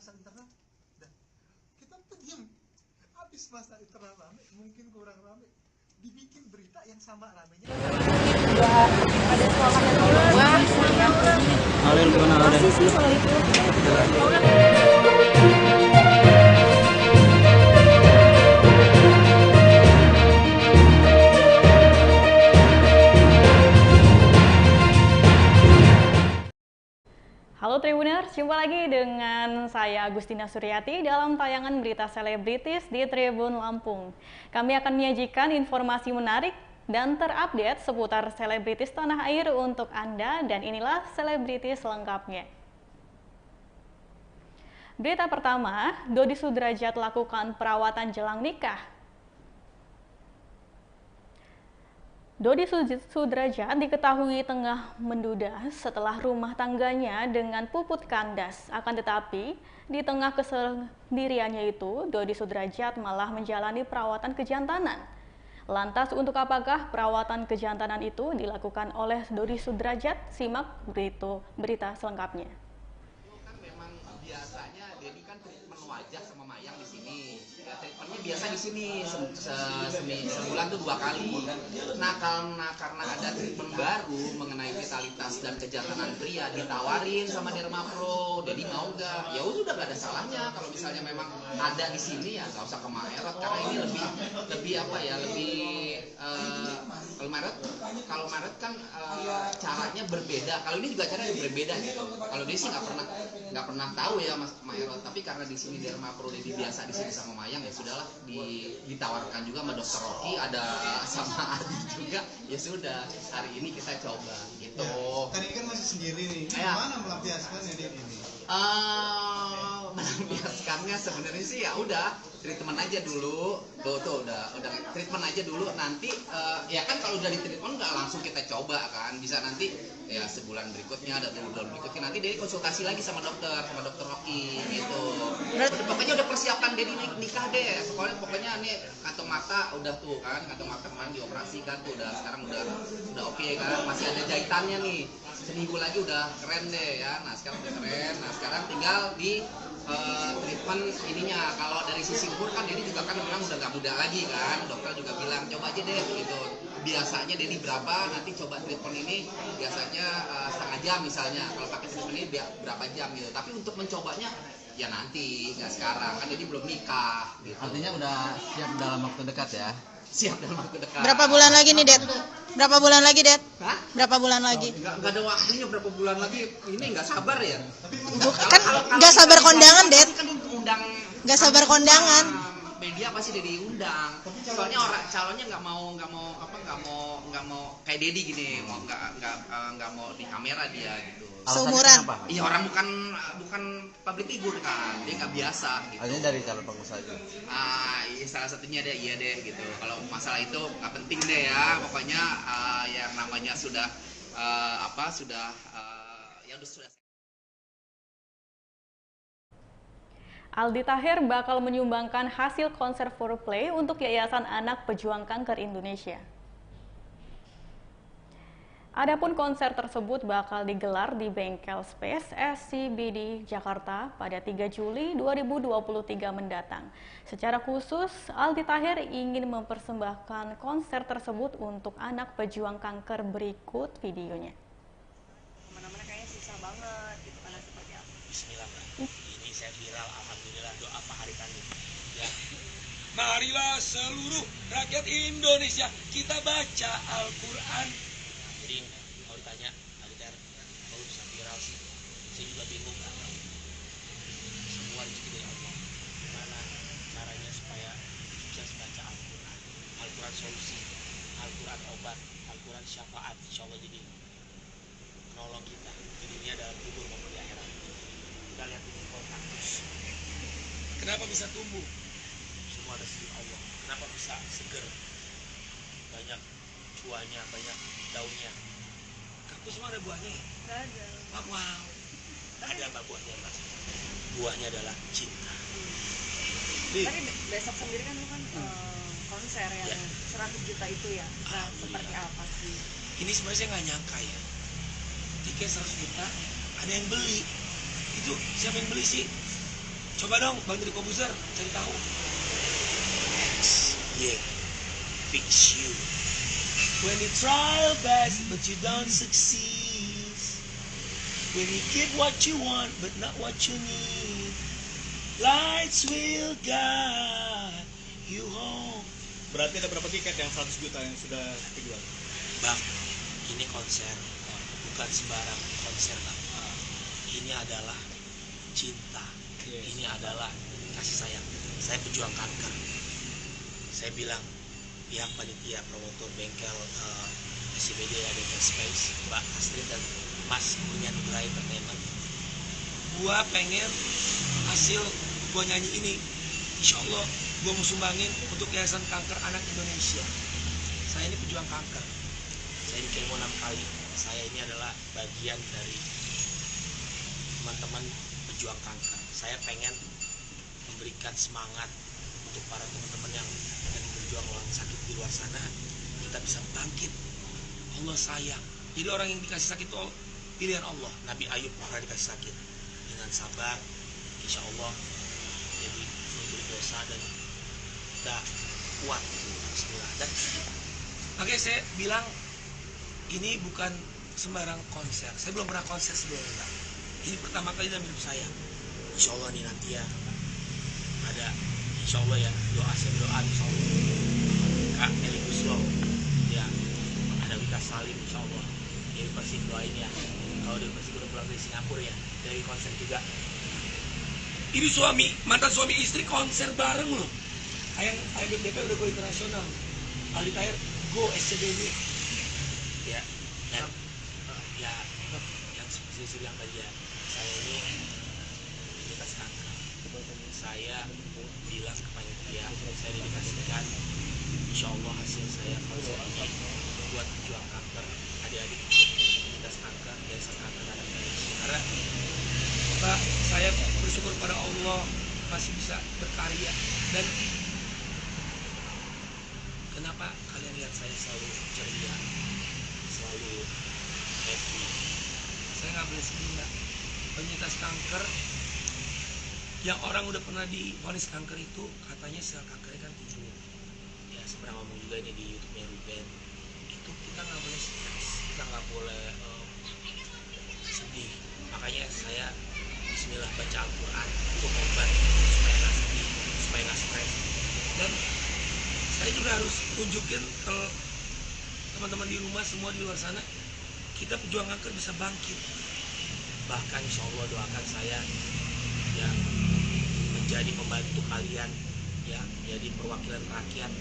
masalah internal, dan kita tuh diem. Habis masalah internal rame, mungkin kurang rame, dibikin berita yang sama ramenya. Ada sekolah yang wah, Alin gimana ada? masih sih kalau itu. Halo Tribuners, jumpa lagi dengan saya Agustina Suryati dalam tayangan berita selebritis di Tribun Lampung. Kami akan menyajikan informasi menarik dan terupdate seputar selebritis tanah air untuk Anda, dan inilah selebritis lengkapnya. Berita pertama, Dodi Sudrajat lakukan perawatan jelang nikah. Dodi Sudrajat diketahui tengah menduda setelah rumah tangganya dengan puput kandas. Akan tetapi, di tengah kesendiriannya itu, Dodi Sudrajat malah menjalani perawatan kejantanan. Lantas, untuk apakah perawatan kejantanan itu dilakukan oleh Dodi Sudrajat? Simak berita selengkapnya. Kan memang biasanya Dedi kan treatment wajah sama mayang di sini. Ya, treatmentnya biasa di sini sebulan tuh 2 kali. Nah karena ada treatment baru mengenai vitalitas dan kejantanan pria, ditawarin sama Derma Pro. Dedi mau nggak? Ya udah nggak ada salahnya kalau misalnya memang ada di sini, ya nggak usah ke Maerot, karena ini lebih apa ya, lebih kalau Maerot kan caranya berbeda. Kalau ini juga caranya berbeda gitu. Kalau Dedi sih nggak pernah tahu ya Mas Maerot, tapi karena di sini Derma Pro Dedi biasa di sini sama Mayang, ya sudahlah, ditawarkan juga sama Dokter Rocky, ada sama Adi juga, ya sudah hari ini kita coba gitu. Tadi kan masih sendiri nih, gimana melampiaskannya dia ini? Melampiaskannya sebenarnya sih ya udah treatment aja dulu, tuh udah treatment aja dulu, nanti ya kan kalau udah di treatment nggak langsung kita coba kan, bisa nanti ya sebulan berikutnya ada 2 bulan berikutnya, nanti Dedi konsultasi lagi sama dokter Rocky gitu. Pokoknya udah persiapan Dedi nikah deh, pokoknya nih kantong mata udah tuh kan, kantong mata kemarin dioperasi kan tuh, sekarang udah oke kan, masih ada jahitannya nih, seminggu lagi udah keren deh ya. Nah sekarang udah keren, nah sekarang tinggal di treatment ininya. Kalau dari sisi umur kan Dedi juga kan memang udah gak muda lagi kan, dokter juga bilang coba aja deh gitu. Biasanya Dedi berapa, nanti coba treatment ini biasanya setengah jam misalnya, kalau pakai treatment ini berapa jam gitu. Tapi untuk mencobanya ya nanti, nggak sekarang kan Dedi belum nikah gitu. Artinya udah siap dalam waktu dekat ya? Siap dalam waktu dekat. Berapa bulan lagi nih, Det? Berapa bulan lagi, Det? Hah? Berapa bulan lagi? Nggak ada waktunya berapa bulan lagi, ini nggak sabar ya. Kan nggak sabar kondangan, Det. Kan undang, Nggak sabar kondangan. Media pasti diundang. Soalnya orang calonnya nggak mau kayak Dedi gini, nggak mau di kamera dia gitu. Seumuran. Iya, orang bukan public figure kan, dia nggak biasa gitu. Artinya dari calon pengusaha itu. Iya, salah satunya deh, iya deh gitu. Kalau masalah itu nggak penting deh ya, pokoknya yang namanya sudah ya sudah. Aldi Taher bakal menyumbangkan hasil konser foreplay untuk Yayasan Anak Pejuang Kanker Indonesia. Adapun konser tersebut bakal digelar di Bengkel Space SCBD Jakarta pada 3 Juli 2023 mendatang. Secara khusus, Aldi Taher ingin mempersembahkan konser tersebut untuk anak pejuang kanker. Berikut videonya. Mana-mana kayaknya susah banget gitu, karena seperti apa? Bismillah, ini saya viral, alhamdulillah, doa Pak Hari Tani. Ya. Marilah seluruh rakyat Indonesia kita baca Al-Quran. Jadi kalau ditanya, Aliter, kalau bisa viral sih, saya juga bingung kan. Semua rezeki dari Allah. Gimana caranya supaya sukses baca Al-Quran? Al-Quran solusi, Al-Quran obat, Al-Quran syafaat, insya Allah jadi menolong kita di dunia dalam kubur maupun di akhirat. Kita lihat ini pohon kaktus. Kenapa bisa tumbuh? Semua ada sendiri Allah. Kenapa bisa seger? Banyak buahnya, banyak daunnya. Kaktus semua ada buahnya ya? Nggak ada. Wow. Ada apa buahnya, Mas? Buahnya adalah cinta. Tapi besok sendiri kan lu kan konser yang 100 juta itu ya. Nah, seperti apa sih? Ini sebenarnya saya nggak nyangka ya. Tiket 100 juta, ada yang beli. Itu siapa yang beli sih? Coba dong Bang Deddy Kobuzer cari tahu. X, yeah, fix you. When you try your best but you don't succeed. When you get what you want but not what you need. Lights will guide you home. Berarti ada berapa tiket yang 100 juta yang sudah dijual? Bang, ini konser bukan sembarang konser bang. Ini adalah cinta. Yes. Ini adalah kasih sayang. Saya pejuang kanker. Saya bilang pihak panitia promotor bengkel SCBD ada Space, Mbak Astrid dan Mas punya Nugra Entertainment. Gua pengen hasil gua nyanyi ini, insya Allah gua mau sumbangin untuk Yayasan Kanker Anak Indonesia. Saya ini pejuang kanker. Saya di kemo 6 kali. Saya ini adalah bagian dari teman-teman pejuang kanker. Saya pengen memberikan semangat untuk para teman-teman yang lagi berjuang melawan sakit di luar sana. Kita bisa bangkit. Allah sayang. Jadi orang yang dikasih sakit itu pilihan Allah. Nabi Ayub pernah dikasih sakit. Dengan sabar, insya Allah jadi memberi dosa dan udah kuat. Bismillah. Dan makanya saya bilang ini bukan sembarang konser. Saya belum pernah konser sebelumnya. Ini pertama kali dalam hidup saya. Insya Allah nih nanti ya ada, insya Allah ya doa insya Allah Kak Eli Guslo ya, ada Wika Salim insya Allah. Jadi pasti doain ya. Kalau dia pasti udah pulang dari Singapura ya, dari konser juga. Ini mantan suami istri konser bareng loh. Ayang DP udah go internasional. Aldi Taher go SCBD ya. Dan ya yang seperti saya bilang tadi ya, saya ini penyintas kanker. Saya bilang ke panitia, saya dedikasikan insya Allah hasil saya konser ini buat pejuang kanker, adik-adik penyintas kanker, Yayasan Kanker Anak Indonesia. Karena Pak, saya bersyukur pada Allah masih bisa berkarya. Dan kenapa kalian lihat saya selalu ceria, selalu happy? Saya nggak boleh sedih nggak? Penyintas kanker yang orang udah pernah divonis kanker itu katanya sel kankernya kan 7. Ya saya pernah ngomong juga ini di YouTube-nya Ruben. Itu kita nggak boleh stres, kita nggak boleh sedih. Makanya saya Bismillah baca Al-Quran untuk obat supaya nggak sedih, supaya nggak stres. Dan saya juga harus tunjukin ke teman-teman di rumah, semua di luar sana, kita pejuang kanker bisa bangkit. Bahkan insya Allah doakan saya ya menjadi pembantu kalian ya, jadi perwakilan rakyat.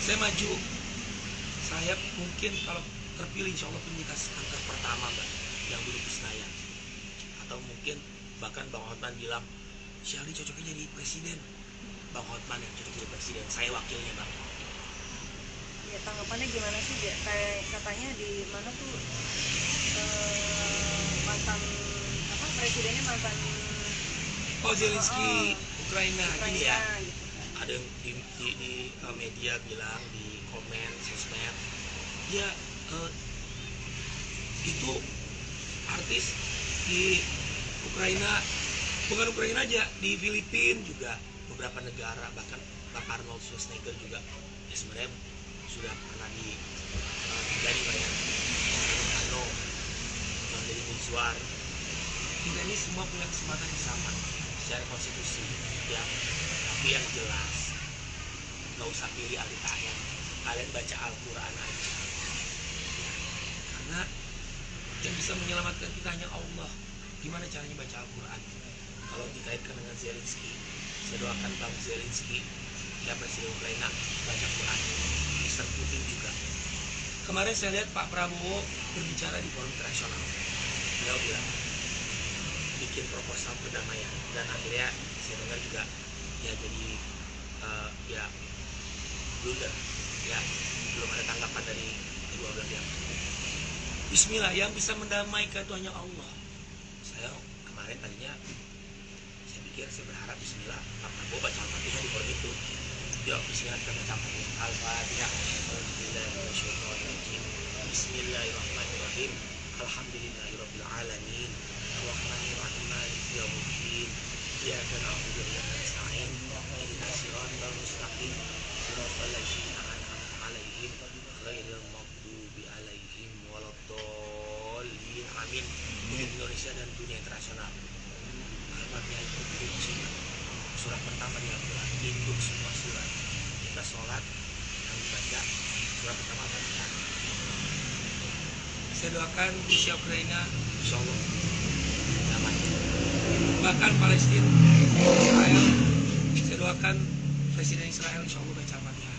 Saya maju, saya mungkin kalau terpilih insya Allah penyintas kanker pertama Mbak yang duduk di Senayan. Atau mungkin bahkan Bang Hotman bilang Syahri cocoknya jadi presiden. Bang Hotman yang cocok jadi presiden, saya wakilnya Bang. Ya tanggapannya gimana sih? Kayak katanya di mana tuh mantan apa presidennya mantan Zelensky Ukraina gini ya. Gitu. Ada yang di media bilang di komen sosmed ya itu artis di Ukraina, bukan Ukraina aja, di Filipina juga beberapa negara, bahkan Bang Arnold Schwarzenegger juga ya sebenarnya sudah pernah jadi banyak Ano menjadi Mizwar. Kita ini semua punya kesempatan yang sama secara konstitusi ya, tapi yang jelas nggak usah pilih Aldi Taher, kalian baca Al-Quran aja ya. Karena yang bisa menyelamatkan kita hanya Allah. Gimana caranya baca Al-Quran? Kalau dikaitkan dengan Zelensky, saya doakan Bang Zelensky ya, Presiden Ukraina, baca Quran. Mr. Putin juga. Kemarin saya lihat Pak Prabowo berbicara di forum internasional. Beliau bilang bikin proposal perdamaian, dan akhirnya saya dengar juga ya jadi ya blunder ya, belum ada tanggapan dari kedua belah pihak. Bismillah, yang bisa mendamaikan itu hanya Allah. Saya kemarin tadinya saya berharap Bismillah Pak Prabowo baca Al-Fatihah di forum itu. Ya Bismillah, kita baca Al-Fatihah. Bismillahirrahmanirrahim. Alhamdulillahirabbil alamin. Arrahmanirrahim. Maliki yaumiddin. Iyyaka na'budu wa iyyaka nasta'in ihdinas siratal mustaqim siratal ladzina an'amta 'alaihim ghairil maghdubi 'alaihim waladdallin. Amin. Untuk Indonesia dan dunia internasional. Al-Fatihah itu kunci. Surat pertama di Al-Quran, induk semua surat. Kita sholat, kami baca surat pertama Al-Fatihah. Saya doakan Rusia Ukraina, insya Allah damai. Bahkan Palestina, Israel, saya doakan Presiden Israel, insya Allah baca Al-Fatihah.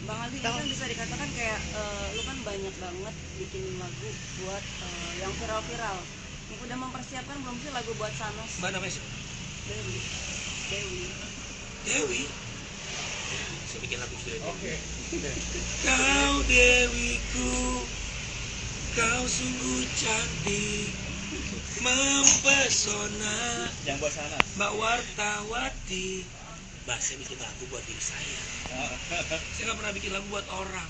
Bang Aldi, ini kan bisa dikatakan kayak lu kan banyak banget bikin lagu buat yang viral-viral. Udah mempersiapkan belum sih lagu buat Sanas? Mbak namanya siapa? Dewi. Dewi. Saya bikin lagu sudah. Oke. Kau Dewiku, kau sungguh cantik, mempesona. Yang buat sana. Mbak Wartawati. Mbak, saya bikin lagu buat diri saya. Saya nggak pernah bikin lagu buat orang.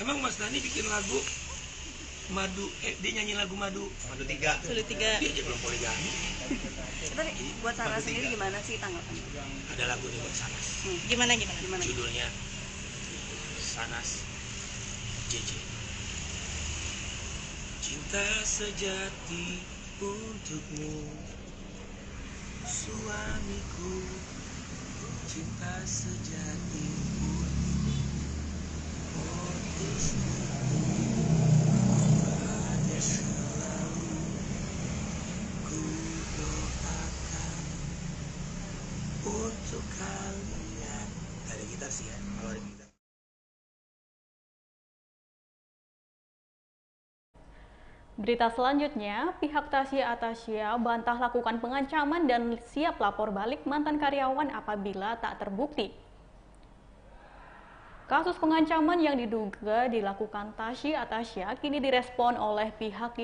Emang Mas Dani bikin lagu Madu, dia nyanyi lagu Madu 3. dia aja belum poligami. Tapi buat Sanas sendiri gimana sih tanggapannya? Ada lagu nih buat Sanas, Gimana? judulnya Sanas JJ. Cinta sejati untukmu, suamiku. Cinta sejati untukmu, ada selalu ku doakan untuk kalian. Gak ada gitar sih ya, kalau ada gitar. Berita selanjutnya, pihak Tasya Atasya bantah lakukan pengancaman dan siap lapor balik mantan karyawan apabila tak terbukti. Kasus pengancaman yang diduga dilakukan Tasya Atasya kini direspon oleh pihak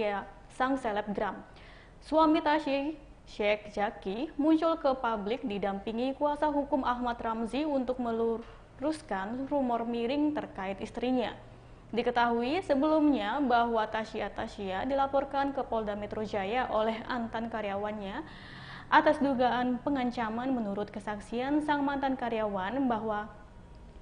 sang selebgram. Suami Tasya, Sheikh Zaki, muncul ke publik didampingi kuasa hukum Ahmad Ramzi untuk meluruskan rumor miring terkait istrinya. Diketahui sebelumnya bahwa Tasya Atasya dilaporkan ke Polda Metro Jaya oleh mantan karyawannya atas dugaan pengancaman. Menurut kesaksian sang mantan karyawan bahwa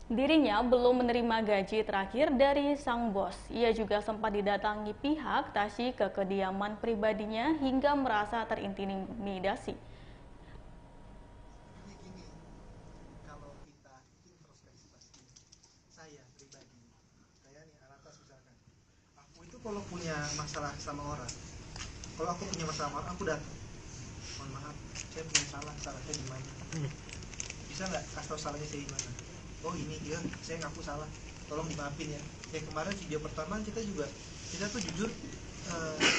dirinya belum menerima gaji terakhir dari sang bos. Ia juga sempat didatangi pihak Tasya ke kediaman pribadinya hingga merasa terintimidasi. Gini, kalau kita introspeksi pasti, saya pribadi, saya nih Alatas misalkan, aku itu kalau punya masalah sama orang, kalau aku punya masalah sama orang, aku datang, mohon maaf, saya punya salahnya di mana? Bisa nggak kasih tahu salahnya saya di mana? Oh ini dia, saya ngaku salah, tolong dimaafin ya. Kayak kemarin video pertama kita tuh jujur,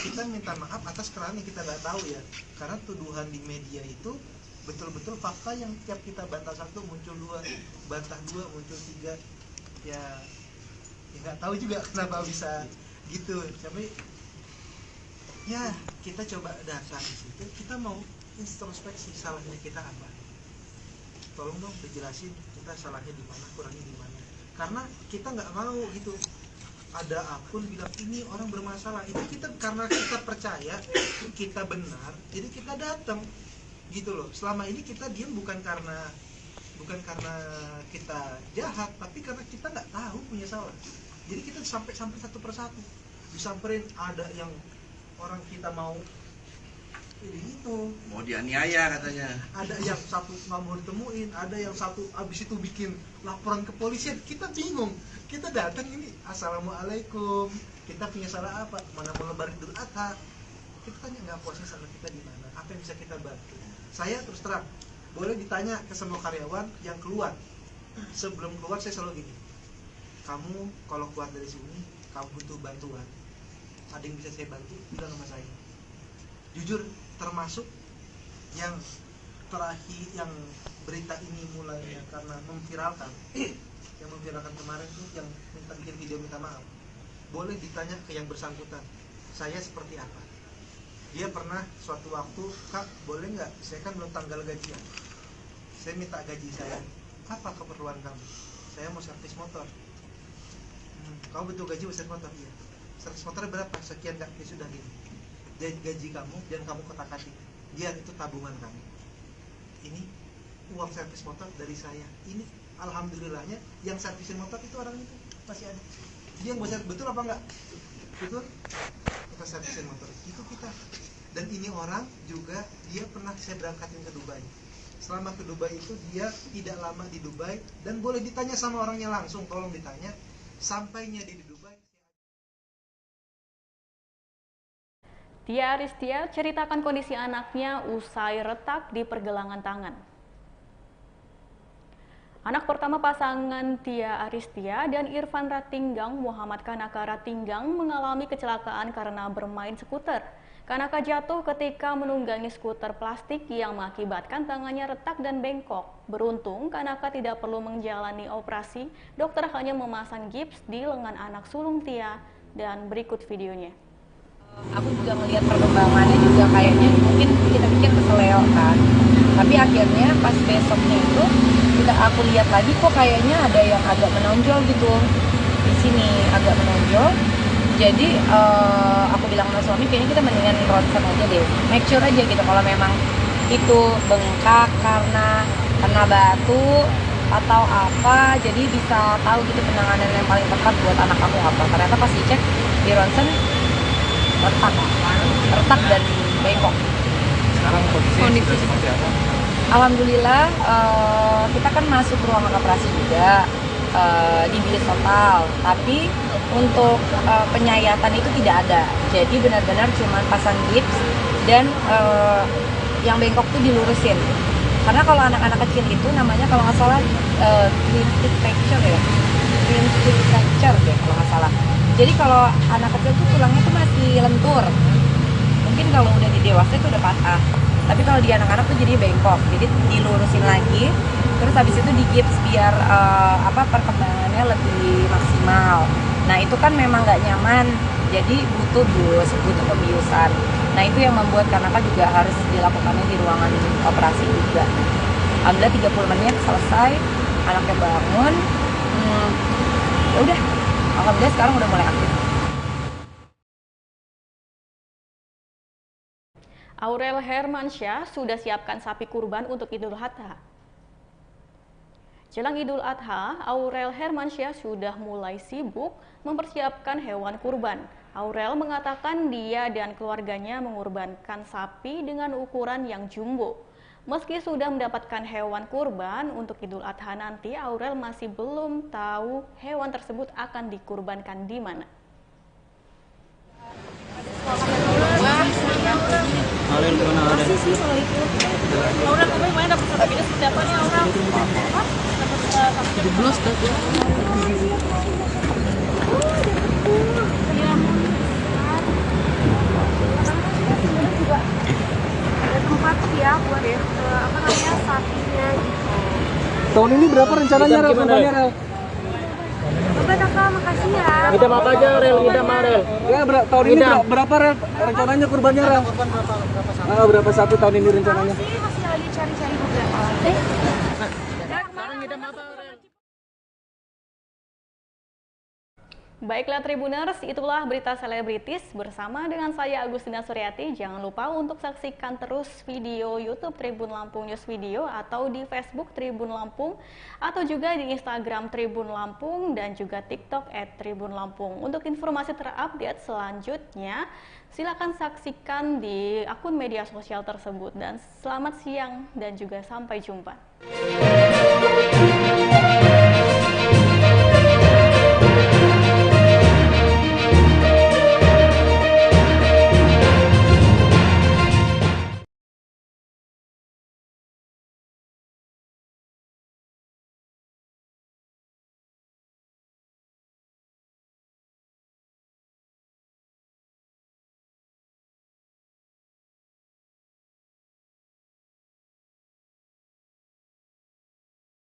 kita minta maaf atas kesalahan yang kita nggak tahu ya, karena tuduhan di media itu betul-betul fakta yang tiap kita bantah satu muncul dua, bantah dua muncul tiga, ya nggak tahu juga kenapa bisa gitu. Tapi ya kita coba dasar di situ, kita mau introspeksi salahnya kita apa. Tolong dong dijelasin kita salahnya di mana, kurangnya di mana. Karena kita nggak mau gitu. Ada akun bilang ini orang bermasalah, itu kita karena kita percaya kita benar, jadi kita datang gitu loh. Selama ini kita diam bukan karena kita jahat, tapi karena kita nggak tahu punya salah. Jadi kita sampai satu persatu disamperin, ada yang orang kita mau itu Mau dianiaya katanya. ada yang satu nggak mau ditemuin, ada yang satu abis itu bikin laporan ke polisian. Kita bingung, kita datang ini assalamualaikum, kita punya salah apa, mana mau lebaran Idul Adha, kita tanya nggak puasnya sama kita di mana, apa yang bisa kita bantu. Saya terus terang boleh ditanya ke semua karyawan yang keluar, sebelum keluar saya selalu gini, kamu kalau keluar dari sini kamu butuh bantuan, ada yang bisa saya bantu, bilang sama saya. Jujur, termasuk yang terakhir, yang berita ini mulainya karena memviralkan, yang memviralkan kemarin tuh yang minta bikin video minta maaf, boleh ditanya ke yang bersangkutan, saya seperti apa. Dia pernah suatu waktu, Kak boleh nggak, saya kan belum tanggal gajian, saya minta gaji saya, apa keperluan kamu? Saya mau servis motor. Kamu butuh gaji buat servis motor? Iya. Servis motornya berapa? Sekian Kak. Ya sudah gini, gaji kamu dan kamu kotak-katik, biar itu tabungan kamu. ini uang servis motor dari saya. Ini alhamdulillahnya yang servisin motor itu orang itu masih ada. Dia yang buat betul apa enggak? Betul? Kita servisin motor itu kita. Dan ini orang juga dia pernah saya berangkatin ke Dubai. Selama ke Dubai itu dia tidak lama di Dubai dan boleh ditanya sama orangnya langsung, tolong ditanya. Sampainya di Dubai. Tia Aristia ceritakan kondisi anaknya usai retak di pergelangan tangan. Anak pertama pasangan Tia Aristia dan Irfan Ratinggang, Muhammad Kanaka Ratinggang, mengalami kecelakaan karena bermain skuter. Kanaka jatuh ketika menunggangi skuter plastik yang mengakibatkan tangannya retak dan bengkok. Beruntung, Kanaka tidak perlu menjalani operasi, dokter hanya memasang gips di lengan anak sulung Tia, dan berikut videonya. Aku juga melihat perkembangannya juga kayaknya mungkin kita pikir keseleo kan, tapi akhirnya pas besoknya itu aku lihat lagi kok kayaknya ada yang agak menonjol gitu di sini, agak menonjol. Jadi aku bilang sama suami kayaknya kita mendingan ronsen aja deh, make sure aja gitu kalau memang itu bengkak karena kena batu atau apa, jadi bisa tahu gitu penanganan yang paling tepat buat anak kamu apa. Ternyata pas dicek di ronsen retak dan bengkok. Sekarang kondisi seperti apa? Alhamdulillah kita kan masuk ruangan operasi juga, dibius total, tapi untuk penyayatan itu tidak ada. Jadi benar-benar cuma pasang gips dan yang bengkok tuh dilurusin. Karena kalau anak-anak kecil itu namanya kalau nggak salah twisted fracture ya, twisted fracture deh kalau nggak salah. Jadi kalau anak kecil tuh tulangnya tuh masih lentur. Mungkin kalau udah di dewasa itu udah patah. Tapi kalau di anak-anak tuh jadi bengkok. Jadi dilurusin lagi. Terus habis itu digips biar perkembangannya lebih maksimal. Nah itu kan memang nggak nyaman. Jadi butuh pembiusan. Nah itu yang membuat Kanaka juga harus dilakukannya di ruangan operasi juga. Alhamdulillah 30 menit selesai. Anaknya bangun. Ya udah. Alhamdulillah sekarang udah mulai aktif. Aurel Hermansyah sudah siapkan sapi kurban untuk Idul Adha. Jelang Idul Adha, Aurel Hermansyah sudah mulai sibuk mempersiapkan hewan kurban. Aurel mengatakan dia dan keluarganya mengorbankan sapi dengan ukuran yang jumbo. Meski sudah mendapatkan hewan kurban untuk Idul Adha nanti, Aurel masih belum tahu hewan tersebut akan dikurbankan di mana. Aurel gimana ada? Aurel kemarin dapat sapinya seperti apa nih Aurel? Jeblos dah tuh. Tempat ya buat sapinya gitu. Tahun ini berapa rencananya Rel? Rel? Oke kakak, makasih ya. Ngidam apa aja Rel? Ngidam Rel? Ya, tahun ini berapa Rel rencananya kurbannya Rel? Berapa sapi tahun ini rencananya? Masih lagi cari-cari beberapa. Sekarang ngidam apa Rel? Baiklah Tribuners, itulah berita selebritis bersama dengan saya Agustina Suryati. Jangan lupa untuk saksikan terus video YouTube Tribun Lampung News Video atau di Facebook Tribun Lampung atau juga di Instagram Tribun Lampung dan juga TikTok @tribunlampung. Untuk informasi terupdate selanjutnya, silakan saksikan di akun media sosial tersebut. Dan selamat siang dan juga sampai jumpa.